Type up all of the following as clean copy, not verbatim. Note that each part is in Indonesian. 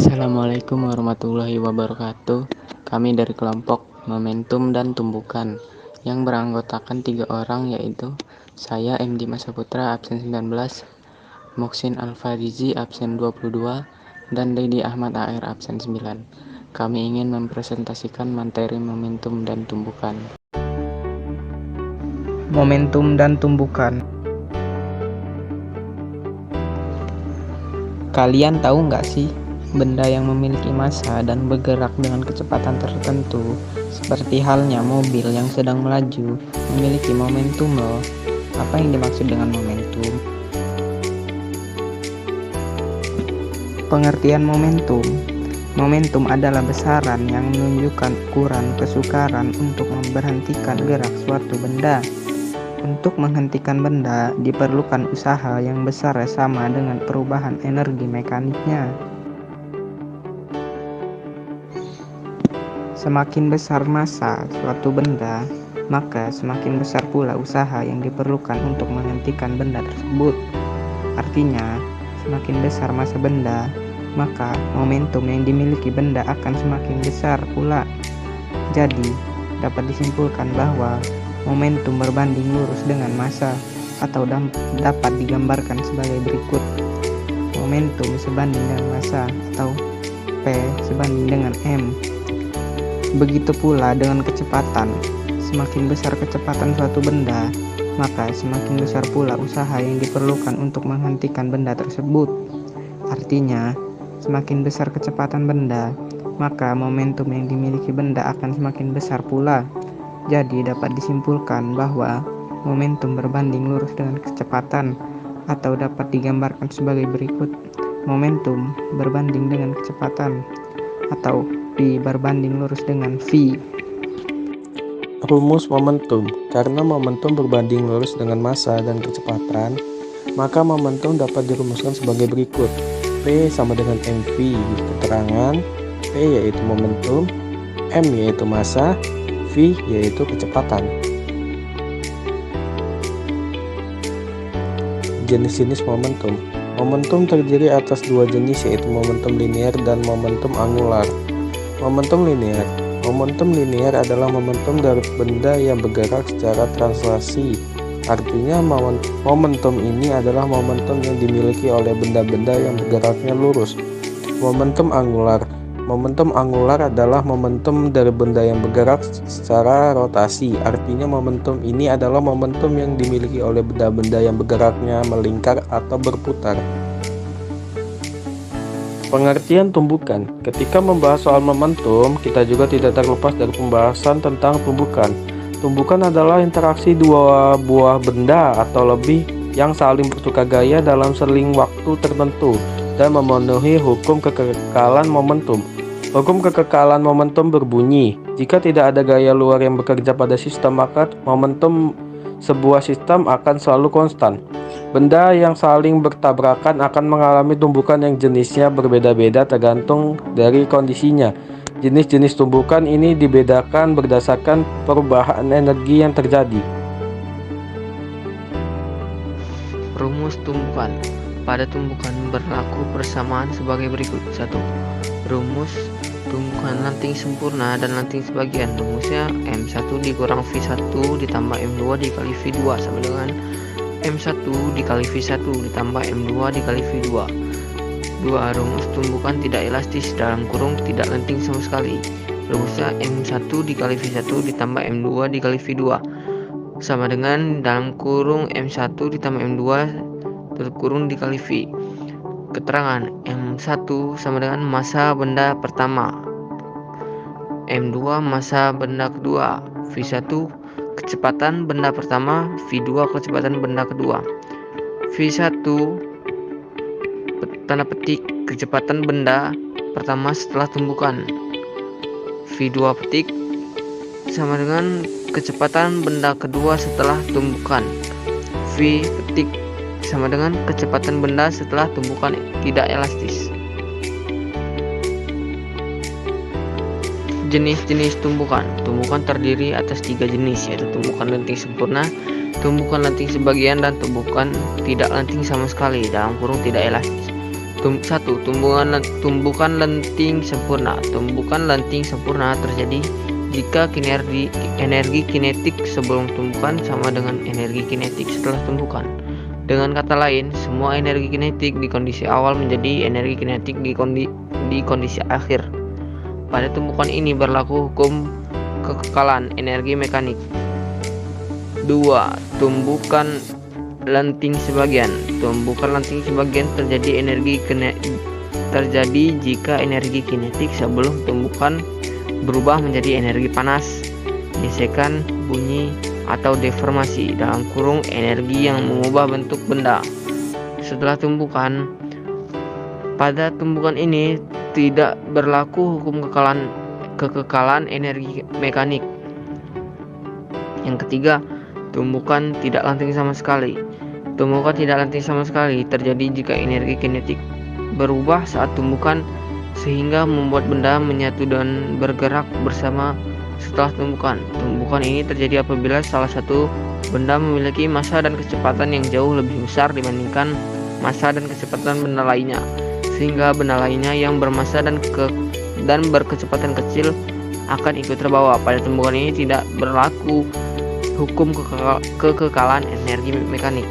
Assalamualaikum warahmatullahi wabarakatuh. Kami dari kelompok Momentum dan Tumbukan yang beranggotakan 3 orang, yaitu saya M. Dimas Saputra absen 19, Moksin Alfarizi absen 22, dan Dedi Ahmad AR absen 9. Kami ingin mempresentasikan materi Momentum dan Tumbukan. Momentum dan tumbukan. Kalian tahu nggak sih, benda yang memiliki massa dan bergerak dengan kecepatan tertentu, seperti halnya mobil yang sedang melaju, memiliki momentum loh. Apa yang dimaksud dengan momentum? Pengertian momentum. Momentum adalah besaran yang menunjukkan ukuran kesukaran untuk memberhentikan gerak suatu benda. Untuk menghentikan benda, diperlukan usaha yang besar sama dengan perubahan energi mekaniknya. Semakin besar massa suatu benda, maka semakin besar pula usaha yang diperlukan untuk menghentikan benda tersebut. Artinya, semakin besar massa benda, maka momentum yang dimiliki benda akan semakin besar pula. Jadi, dapat disimpulkan bahwa momentum berbanding lurus dengan massa, atau dapat digambarkan sebagai berikut. Momentum sebanding dengan massa, atau P sebanding dengan M. Begitu pula dengan kecepatan. Semakin besar kecepatan suatu benda, maka semakin besar pula usaha yang diperlukan untuk menghentikan benda tersebut. Artinya, semakin besar kecepatan benda, maka momentum yang dimiliki benda akan semakin besar pula. Jadi dapat disimpulkan bahwa momentum berbanding lurus dengan kecepatan, atau dapat digambarkan sebagai berikut. Momentum berbanding dengan kecepatan, atau P berbanding lurus dengan V. Rumus momentum. Karena momentum berbanding lurus dengan massa dan kecepatan, maka momentum dapat dirumuskan sebagai berikut. P sama dengan mv di keterangan. P yaitu momentum, M yaitu massa, V yaitu kecepatan. Jenis-jenis momentum. Momentum terdiri atas dua jenis, yaitu momentum linear dan momentum angular. Momentum linear. Momentum linear adalah momentum dari benda yang bergerak secara translasi. Artinya momentum ini adalah momentum yang dimiliki oleh benda-benda yang bergeraknya lurus. Momentum angular. Momentum angular adalah momentum dari benda yang bergerak secara rotasi. Artinya momentum ini adalah momentum yang dimiliki oleh benda-benda yang bergeraknya melingkar atau berputar. Pengertian tumbukan. Ketika membahas soal momentum, kita juga tidak terlepas dari pembahasan tentang tumbukan. Tumbukan adalah interaksi dua buah benda atau lebih yang saling bertukar gaya dalam seling waktu tertentu dan memenuhi hukum kekekalan momentum. Hukum kekekalan momentum berbunyi, jika tidak ada gaya luar yang bekerja pada sistem, maka momentum sebuah sistem akan selalu konstan. Benda yang saling bertabrakan akan mengalami tumbukan yang jenisnya berbeda-beda tergantung dari kondisinya. Jenis-jenis tumbukan ini dibedakan berdasarkan perubahan energi yang terjadi. Rumus tumbukan. Pada tumbukan berlaku persamaan sebagai berikut. 1. Rumus tumbukan lanting sempurna dan lanting sebagian. Rumusnya M1 dikurang V1 ditambah M2 dikali V2 sama dengan M1 dikali V1 ditambah M2 dikali V2. 2. Rumus tumbukan tidak elastis dalam kurung tidak lenting sama sekali. Rumusnya M1 dikali V1 ditambah M2 dikali V2 sama dengan dalam kurung M1 ditambah M2 tutup kurung dikali V. Keterangan M1 sama dengan massa benda pertama, M2 massa benda kedua, V1 kecepatan benda pertama, V2 kecepatan benda kedua. V1 tanda petik kecepatan benda pertama setelah tumbukan, V2 petik sama dengan kecepatan benda kedua setelah tumbukan, V petik sama dengan kecepatan benda setelah tumbukan tidak elastis. Jenis-jenis tumbukan. Tumbukan terdiri atas 3 jenis, yaitu tumbukan lenting sempurna, tumbukan lenting sebagian, dan tumbukan tidak lenting sama sekali dalam kurung tidak elastis. Tumbukan lenting sempurna. Tumbukan lenting sempurna terjadi jika energi kinetik sebelum tumbukan sama dengan energi kinetik setelah tumbukan. Dengan kata lain, semua energi kinetik di kondisi awal menjadi energi kinetik di kondisi akhir. Pada tumbukan ini berlaku hukum kekekalan energi mekanik. 2. Tumbukan lenting sebagian. Tumbukan lenting sebagian terjadi jika energi kinetik sebelum tumbukan berubah menjadi energi panas, gesekan, bunyi, atau deformasi (energi yang mengubah bentuk benda) setelah tumbukan. Pada tumbukan ini tidak berlaku hukum kekekalan energi mekanik. Yang ketiga, tumbukan tidak lenting sama sekali. Tumbukan tidak lenting sama sekali terjadi jika energi kinetik berubah saat tumbukan sehingga membuat benda menyatu dan bergerak bersama setelah tumbukan. Tumbukan ini terjadi apabila salah satu benda memiliki massa dan kecepatan yang jauh lebih besar dibandingkan massa dan kecepatan benda lainnya, sehingga benda lainnya yang bermassa dan berkecepatan kecil akan ikut terbawa. Pada tumbukan ini tidak berlaku hukum kekekalan energi mekanik.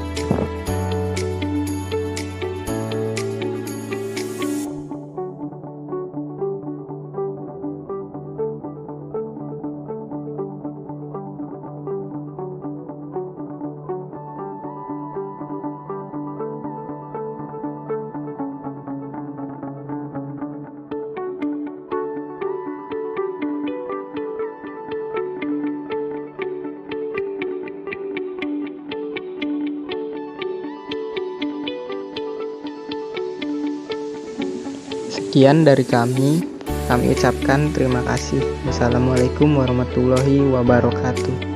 Sekian dari kami ucapkan terima kasih. Wassalamualaikum warahmatullahi wabarakatuh.